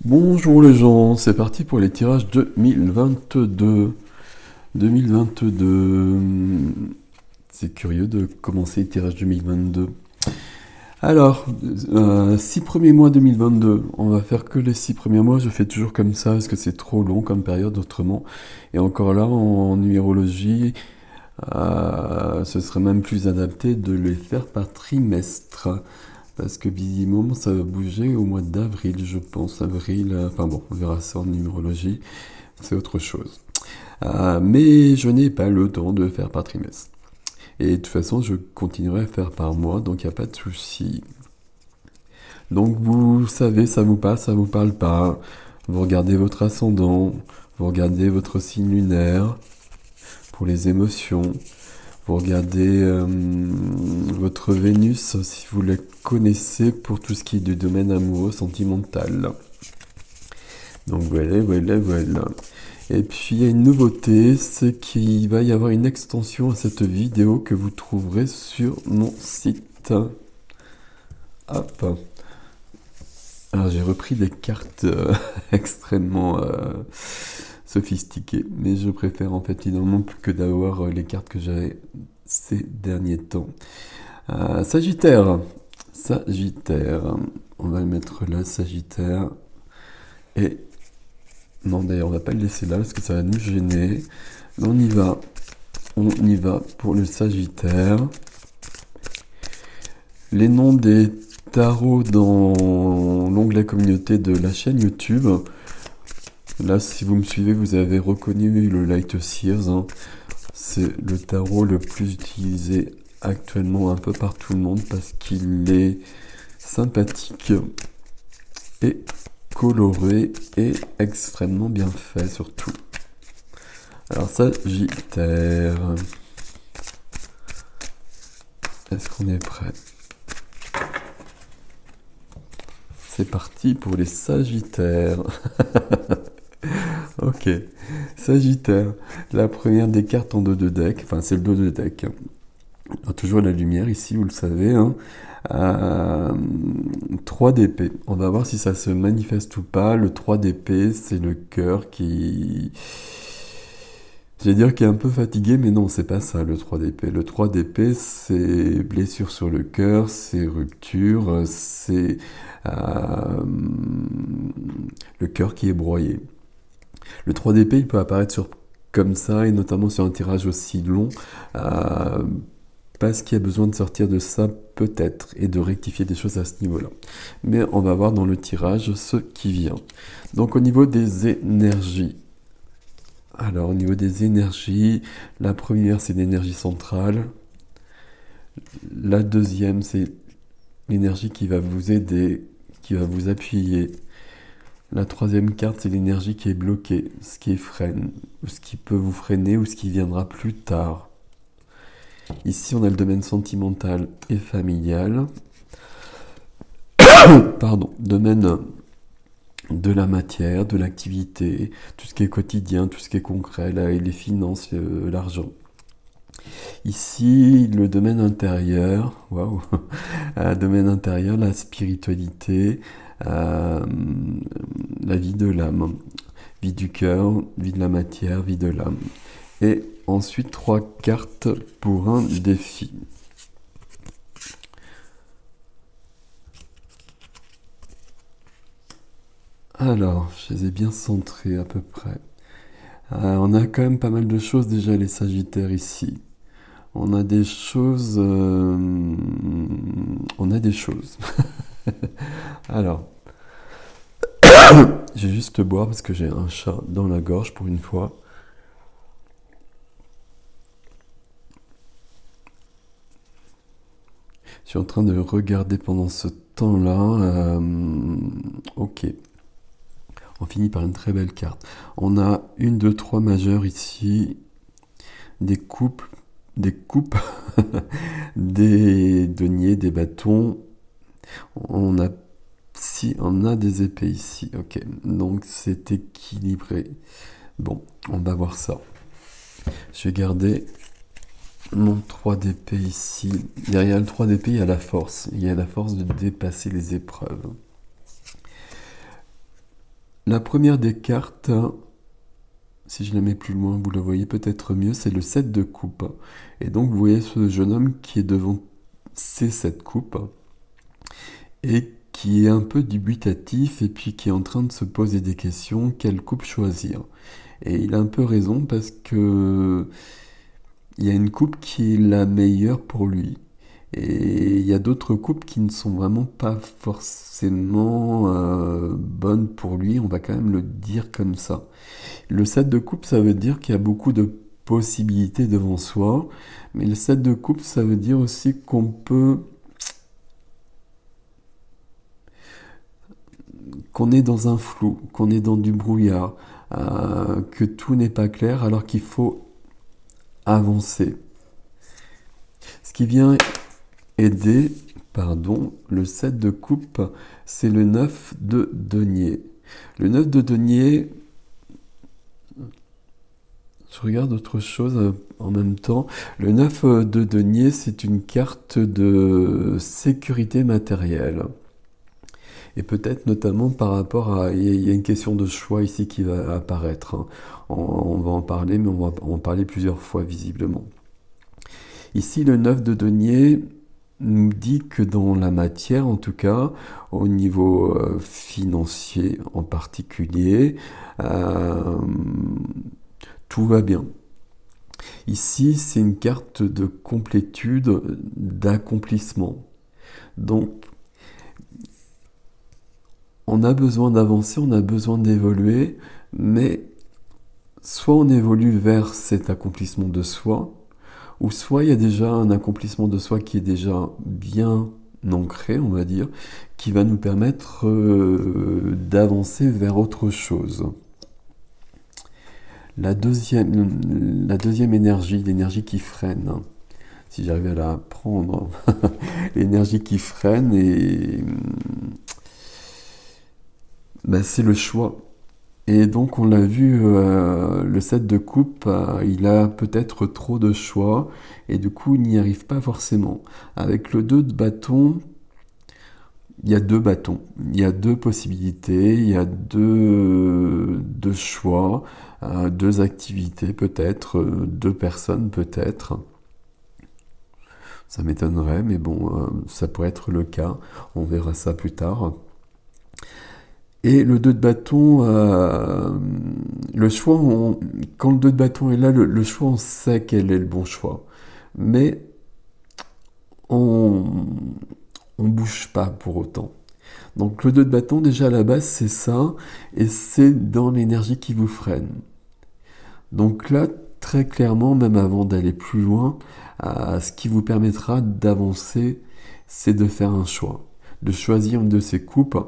Bonjour les gens, c'est parti pour les tirages 2022. 2022. C'est curieux de commencer les tirages 2022. Alors, 6 premiers mois 2022. On va faire que les 6 premiers mois. Je fais toujours comme ça parce que c'est trop long comme période autrement. Et encore là, en numérologie, ce serait même plus adapté de les faire par trimestre. Parce que visiblement, ça va bouger au mois d'avril, je pense. Avril, enfin bon, on verra ça en numérologie. C'est autre chose. Mais je n'ai pas le temps de faire par trimestre. Et de toute façon, je continuerai à faire par mois, donc il n'y a pas de souci. Donc vous savez, ça vous passe, ça vous parle pas. Vous regardez votre ascendant, vous regardez votre signe lunaire pour les émotions. Vous regardez votre Vénus, si vous la connaissez, pour tout ce qui est du domaine amoureux, sentimental. Donc voilà, voilà, voilà. Et puis il y a une nouveauté, c'est qu'il va y avoir une extension à cette vidéo que vous trouverez sur mon site. Hop. Alors j'ai repris des cartes extrêmement sophistiquées, mais je préfère en fait finalement plus que d'avoir les cartes que j'avais ces derniers temps. Sagittaire. Sagittaire. On va le mettre là, Sagittaire. Et non, d'ailleurs, on va pas le laisser là parce que ça va nous gêner. Mais on y va. On y va pour le Sagittaire. Les noms des tarots dans l'onglet communauté de la chaîne YouTube. Là, si vous me suivez, vous avez reconnu le Light Seers. Hein. C'est le tarot le plus utilisé actuellement un peu par tout le monde parce qu'il est sympathique et coloré et extrêmement bien fait surtout. Alors Sagittaire, est-ce qu'on est prêt? C'est parti pour les Sagittaires. Ok, Sagittaire, la première des cartes en dos de deck, enfin c'est le dos de deck. On a toujours la lumière ici, vous le savez. Hein. 3 d'épée. On va voir si ça se manifeste ou pas. Le 3 d'épée, c'est le cœur qui... J'allais dire qu'il est un peu fatigué, mais non, c'est pas ça le 3 d'épée. Le 3 d'épée, c'est blessure sur le cœur, c'est rupture, c'est le cœur qui est broyé. Le 3 d'épée, il peut apparaître comme ça, et notamment sur un tirage aussi long, parce qu'il y a besoin de sortir de ça peut-être, et de rectifier des choses à ce niveau-là. Mais on va voir dans le tirage ce qui vient. Donc au niveau des énergies, alors au niveau des énergies, la première c'est l'énergie centrale, la deuxième c'est l'énergie qui va vous aider, qui va vous appuyer. La troisième carte, c'est l'énergie qui est bloquée, ce qui freine, ou ce qui peut vous freiner, ou ce qui viendra plus tard. Ici, on a le domaine sentimental et familial. Pardon, domaine de la matière, de l'activité, tout ce qui est quotidien, tout ce qui est concret, là, et les finances, l'argent. Ici, le domaine intérieur, waouh, domaine intérieur, la spiritualité, la vie de l'âme, vie du cœur, vie de la matière, vie de l'âme. Et ensuite, 3 cartes pour un défi. Alors, je les ai bien centrés à peu près. On a quand même pas mal de choses déjà, les Sagittaires ici. On a des choses... on a des choses. Alors, je vais juste boire parce que j'ai un chat dans la gorge pour une fois. Je suis en train de regarder pendant ce temps-là. Ok. On finit par une très belle carte. On a 1, 2, 3 majeurs ici. Des coupes, des deniers, des bâtons. On a des épées ici. Ok, donc c'est équilibré. Bon, on va voir ça. Je vais garder mon 3 d'épée ici. Derrière le 3 d'épée, il y a la force. Il y a la force de dépasser les épreuves. La première des cartes, si je la mets plus loin, vous la voyez peut-être mieux, c'est le 7 de coupe. Et donc vous voyez ce jeune homme qui est devant ces 7 coupes et qui est un peu dubitatif et puis qui est en train de se poser des questions, quelle coupe choisir. Et il a un peu raison parce que il y a une coupe qui est la meilleure pour lui. Et il y a d'autres coupes qui ne sont vraiment pas forcément bonnes pour lui, on va quand même le dire comme ça. Le 7 de coupe, ça veut dire qu'il y a beaucoup de possibilités devant soi, mais le 7 de coupe, ça veut dire aussi qu'on est dans un flou, qu'on est dans du brouillard, que tout n'est pas clair alors qu'il faut avancer. Ce qui vient aider, le 7 de coupe, c'est le 9 de denier. Le 9 de denier, je regarde autre chose en même temps. Le 9 de denier, c'est une carte de sécurité matérielle. Et peut-être notamment par rapport à... Il y a une question de choix ici qui va apparaître, hein. On va en parler, mais on va en parler plusieurs fois visiblement. Ici, le 9 de denier nous dit que dans la matière, en tout cas, au niveau financier en particulier, tout va bien. Ici, c'est une carte de complétude, d'accomplissement. Donc, on a besoin d'avancer, on a besoin d'évoluer, mais soit on évolue vers cet accomplissement de soi, ou soit il y a déjà un accomplissement de soi qui est déjà bien ancré, on va dire, qui va nous permettre d'avancer vers autre chose. La deuxième énergie, l'énergie qui freine, hein, si j'arrive à la prendre, l'énergie qui freine, c'est le choix. Et donc on l'a vu, le 7 de coupe, il a peut-être trop de choix, et du coup il n'y arrive pas forcément. Avec le 2 de bâton, il y a 2 bâtons, il y a 2 possibilités, il y a deux choix, 2 activités peut-être, 2 personnes peut-être. Ça m'étonnerait, mais bon, ça pourrait être le cas, on verra ça plus tard. Et le 2 de bâton, le choix, quand le 2 de bâton est là, le choix, on sait quel est le bon choix. Mais on bouge pas pour autant. Donc le 2 de bâton, déjà à la base, c'est ça, et c'est dans l'énergie qui vous freine. Donc là, très clairement, même avant d'aller plus loin, ce qui vous permettra d'avancer, c'est de faire un choix, de choisir une de ces coupes.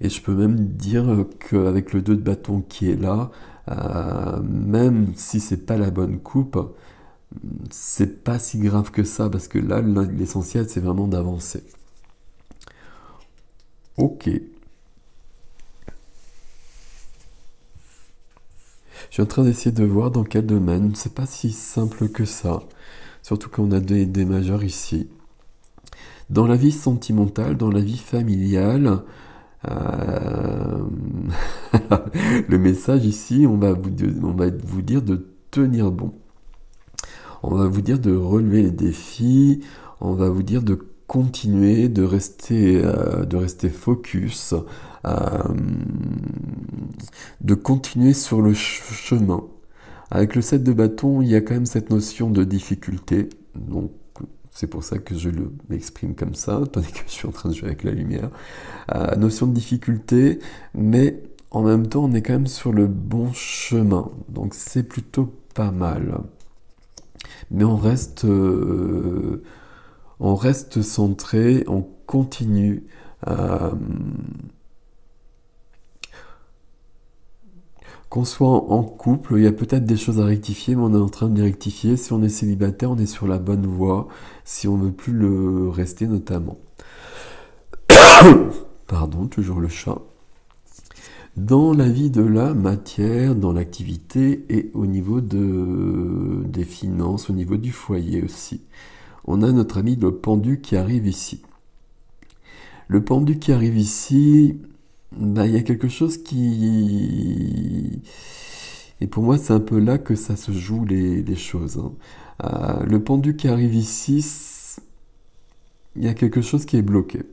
Et je peux même dire qu'avec le 2 de bâton qui est là, même si c'est pas la bonne coupe, c'est pas si grave que ça, parce que là, l'essentiel, c'est vraiment d'avancer. Ok. Je suis en train d'essayer de voir dans quel domaine. C'est pas si simple que ça. Surtout qu'on a des majeurs ici. Dans la vie sentimentale, dans la vie familiale, le message ici, on va vous dire de tenir bon. On va vous dire de relever les défis. On va vous dire de continuer, de rester focus, de continuer sur le chemin. Avec le 7 de bâton, il y a quand même cette notion de difficulté. Donc, c'est pour ça que je l'exprime comme ça, tandis que je suis en train de jouer avec la lumière. Notion de difficulté, mais en même temps, on est quand même sur le bon chemin. Donc, c'est plutôt pas mal. Mais on reste centré, on continue. Qu'on soit en couple, il y a peut-être des choses à rectifier, mais on est en train de les rectifier. Si on est célibataire, on est sur la bonne voie, si on ne veut plus le rester notamment. Pardon, toujours le chat. Dans la vie de la matière, dans l'activité et au niveau des finances, au niveau du foyer aussi. On a notre ami le pendu qui arrive ici. Le pendu qui arrive ici, bah, il y a quelque chose qui... Et pour moi, c'est un peu là que ça se joue les choses, hein. Le pendu qui arrive ici, il y a quelque chose qui est bloqué.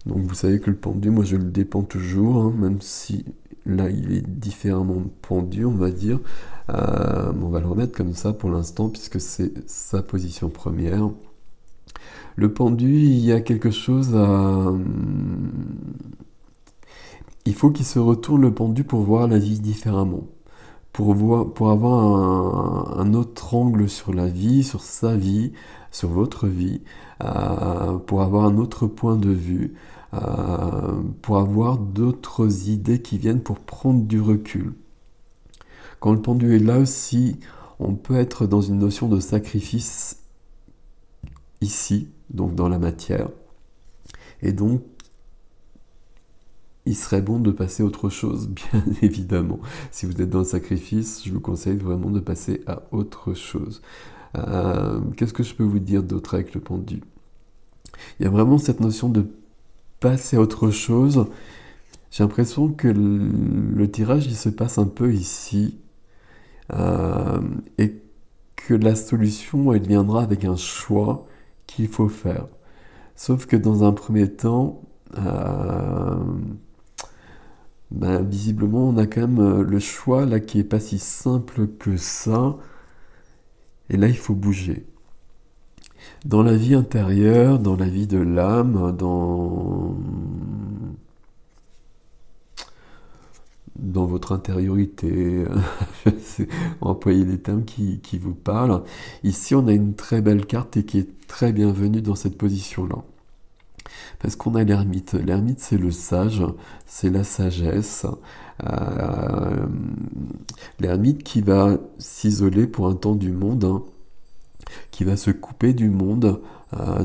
Donc vous savez que le pendu, moi je le dépends toujours, hein, même si là il est différemment pendu, on va dire. On va le remettre comme ça pour l'instant, puisque c'est sa position première. Le pendu, il y a quelque chose à... Il faut qu'il se retourne le pendu pour voir la vie différemment. Pour avoir un autre angle sur la vie, sur sa vie, sur votre vie, pour avoir un autre point de vue, pour avoir d'autres idées qui viennent pour prendre du recul. Quand le pendu est là aussi, on peut être dans une notion de sacrifice ici, donc dans la matière, et donc il serait bon de passer à autre chose, bien évidemment. Si vous êtes dans le sacrifice, je vous conseille vraiment de passer à autre chose. Qu'est-ce que je peux vous dire d'autre avec le pendu? Il y a vraiment cette notion de passer à autre chose. J'ai l'impression que le tirage, il se passe un peu ici. Et que la solution, elle viendra avec un choix qu'il faut faire. Sauf que dans un premier temps, ben, visiblement, on a quand même le choix là qui est pas si simple que ça. Et là, il faut bouger. Dans la vie intérieure, dans la vie de l'âme, dans votre intériorité, employer les termes qui vous parlent. Ici, on a une très belle carte et qui est très bienvenue dans cette position-là. Parce qu'on a l'ermite. L'ermite, c'est le sage, c'est la sagesse. Euh, L'ermite qui va s'isoler pour un temps du monde, hein, qui va se couper du monde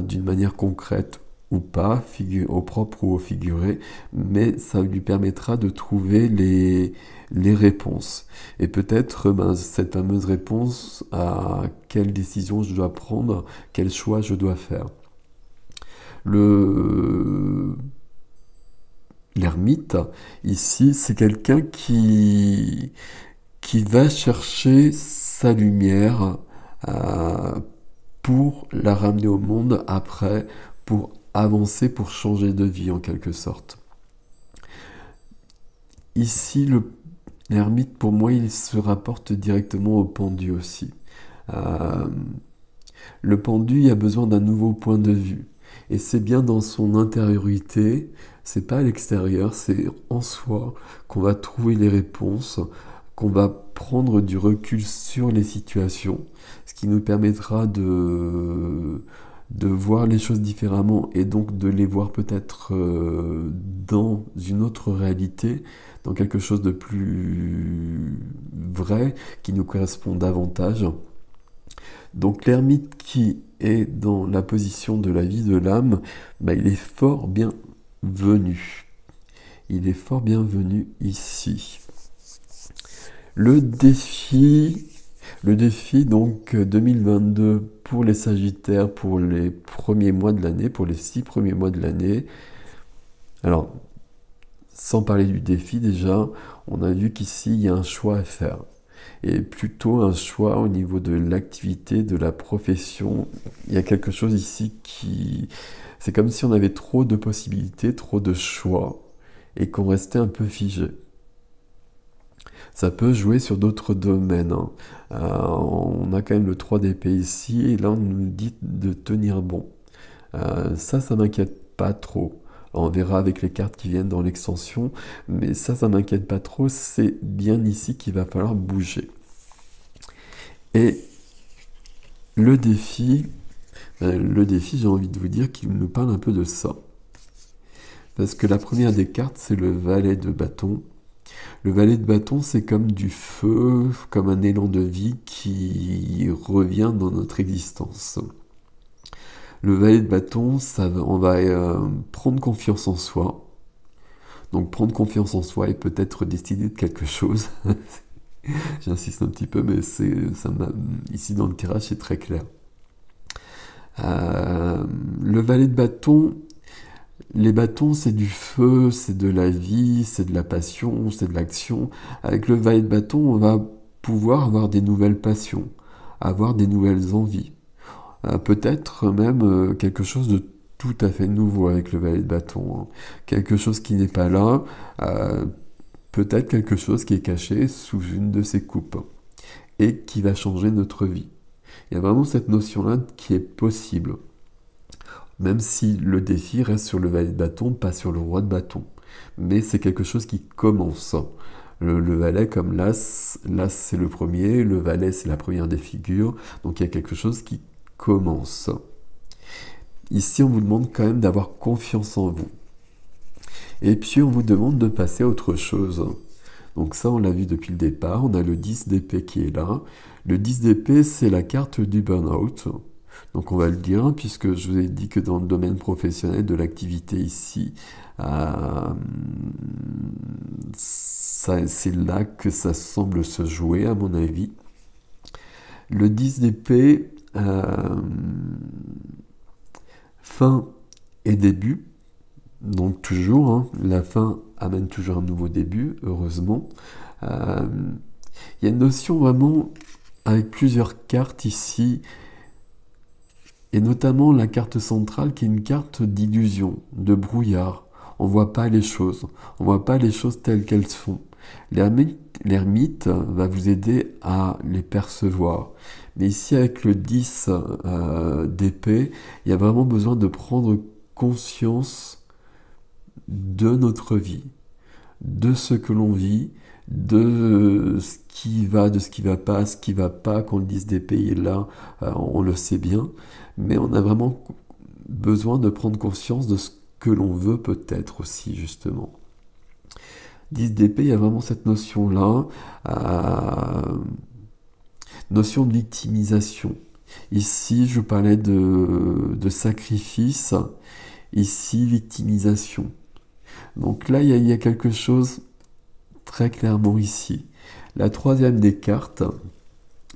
d'une manière concrète ou pas, au propre ou au figuré, mais ça lui permettra de trouver les réponses. Et peut-être cette fameuse réponse à quelle décision je dois prendre, quel choix je dois faire. L'ermite, ici, c'est quelqu'un qui va chercher sa lumière pour la ramener au monde après, pour avancer, pour changer de vie en quelque sorte. Ici, l'ermite, pour moi, il se rapporte directement au pendu aussi. Euh, le pendu, il a besoin d'un nouveau point de vue. Et c'est bien dans son intériorité, c'est pas à l'extérieur, c'est en soi qu'on va trouver les réponses, qu'on va prendre du recul sur les situations, ce qui nous permettra de voir les choses différemment et donc de les voir peut-être dans une autre réalité, dans quelque chose de plus vrai, qui nous correspond davantage. Donc l'ermite qui est dans la position de la vie de l'âme, il est fort bienvenu. Il est fort bienvenu ici. Le défi donc 2022 pour les Sagittaires, pour les premiers mois de l'année, pour les 6 premiers mois de l'année. Alors, sans parler du défi déjà, on a vu qu'ici, il y a un choix à faire. Et plutôt un choix au niveau de l'activité, de la profession. Il y a quelque chose ici qui... C'est comme si on avait trop de possibilités, trop de choix, et qu'on restait un peu figé. Ça peut jouer sur d'autres domaines, hein. On a quand même le 3 d'épée ici, et là on nous dit de tenir bon. Ça m'inquiète pas trop. On verra avec les cartes qui viennent dans l'extension, mais ça m'inquiète pas trop, c'est bien ici qu'il va falloir bouger. Et le défi, j'ai envie de vous dire qu'il nous parle un peu de ça. Parce que la première des cartes, c'est le valet de bâton. Le valet de bâton, c'est comme du feu, comme un élan de vie qui revient dans notre existence. Le valet de bâton, on va prendre confiance en soi. Donc prendre confiance en soi et peut-être décider de quelque chose. J'insiste un petit peu, mais ici dans le tirage, c'est très clair. Le valet de bâton, Les bâtons, c'est du feu, c'est de la vie, c'est de la passion, c'est de l'action. Avec le valet de bâton, on va pouvoir avoir des nouvelles passions, avoir des nouvelles envies. Peut-être même quelque chose de tout à fait nouveau avec le valet de bâton, hein. Quelque chose qui n'est pas là, euh, peut-être quelque chose qui est caché sous une de ces coupes et qui va changer notre vie. Il y a vraiment cette notion-là qui est possible, même si le défi reste sur le valet de bâton, pas sur le roi de bâton. Mais c'est quelque chose qui commence. Le valet comme l'as, l'as c'est le premier, le valet c'est la première des figures, donc il y a quelque chose qui commence. Ici on vous demande quand même d'avoir confiance en vous. Et puis on vous demande de passer à autre chose. Donc ça on l'a vu depuis le départ, on a le 10 d'épée qui est là. Le 10 d'épée c'est la carte du burn-out. Donc on va le dire, puisque je vous ai dit que dans le domaine professionnel de l'activité ici, c'est là que ça semble se jouer à mon avis. Le 10 d'épée, fin et début, donc toujours, hein, la fin amène toujours un nouveau début, heureusement. Il y a une notion vraiment avec plusieurs cartes ici, et notamment la carte centrale qui est une carte d'illusion, de brouillard. On ne voit pas les choses, on ne voit pas les choses telles qu'elles sont. L'ermite va vous aider à les percevoir. Mais ici avec le 10 d'épée, il y a vraiment besoin de prendre conscience de notre vie, de ce que l'on vit, de ce qui va, de ce qui va pas, ce qui va pas. Quand le 10 d'épée est là, on le sait bien, mais on a vraiment besoin de prendre conscience de ce que l'on veut peut-être aussi, justement. 10 d'épée, il y a vraiment cette notion-là, notion de victimisation. Ici, je parlais de sacrifice, ici, victimisation. Donc là, il y a quelque chose très clairement ici. La troisième des cartes,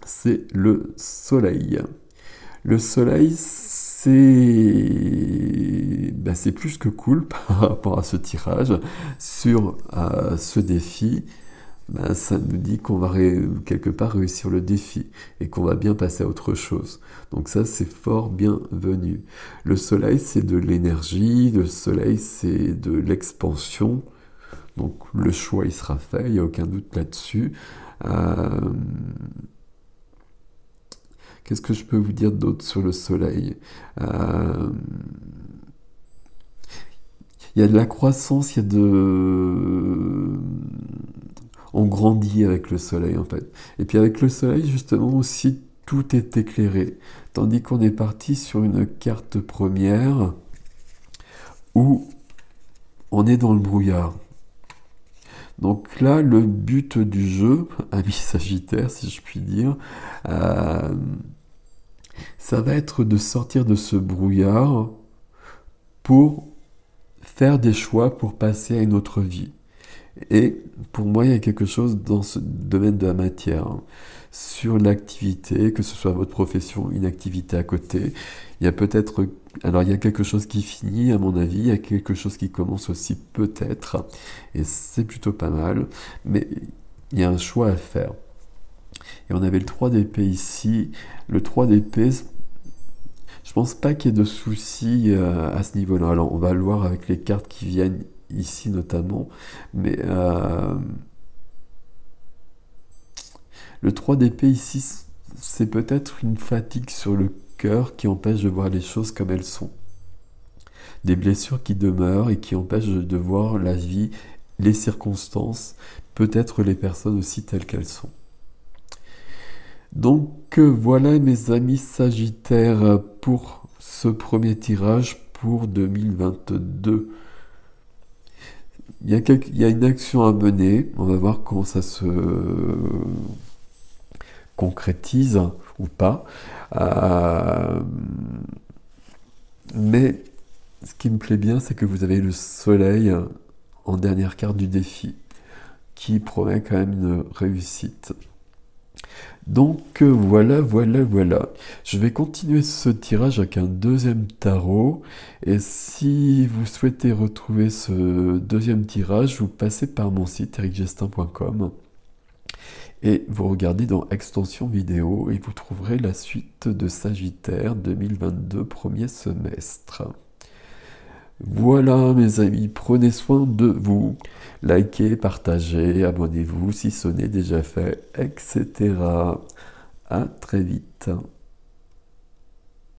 c'est le soleil. Le soleil, c'est plus que cool par rapport à ce tirage. Sur ce défi, ça nous dit qu'on va quelque part réussir le défi et qu'on va bien passer à autre chose. Donc ça, c'est fort bienvenu. Le soleil, c'est de l'énergie, le soleil, c'est de l'expansion. Donc le choix, il sera fait, il n'y a aucun doute là-dessus. Qu'est-ce que je peux vous dire d'autre sur le soleil? Il y a de la croissance, on grandit avec le soleil en fait. Et puis avec le soleil, justement aussi, tout est éclairé. Tandis qu'on est parti sur une carte première où on est dans le brouillard. Donc là, le but du jeu, ami Sagittaire, si je puis dire, ça va être de sortir de ce brouillard pour faire des choix pour passer à une autre vie. Et pour moi, il y a quelque chose dans ce domaine de la matière, hein. Sur l'activité, que ce soit votre profession, une activité à côté, il y a peut-être... Alors, il y a quelque chose qui finit, à mon avis, il y a quelque chose qui commence aussi, peut-être, et c'est plutôt pas mal, mais il y a un choix à faire. Et on avait le 3 d'épée ici. Le 3 d'épée, je pense pas qu'il y ait de soucis à ce niveau-là. Alors, on va le voir avec les cartes qui viennent ici notamment, mais le 3 d'épée ici, c'est peut-être une fatigue sur le cœur qui empêche de voir les choses comme elles sont. Des blessures qui demeurent et qui empêchent de voir la vie, les circonstances, peut-être les personnes aussi telles qu'elles sont. Donc voilà mes amis Sagittaires pour ce premier tirage pour 2022. Il y a une action à mener, on va voir comment ça se concrétise ou pas. Mais ce qui me plaît bien, c'est que vous avez le soleil en dernière carte du défi, qui promet quand même une réussite. Donc voilà. Je vais continuer ce tirage avec un deuxième tarot. Et si vous souhaitez retrouver ce deuxième tirage, vous passez par mon site ericgestin.com et vous regardez dans Extension vidéo et vous trouverez la suite de Sagittaire 2022 premier semestre. Voilà mes amis, prenez soin de vous. Likez, partagez, abonnez-vous si ce n'est déjà fait, etc. À très vite.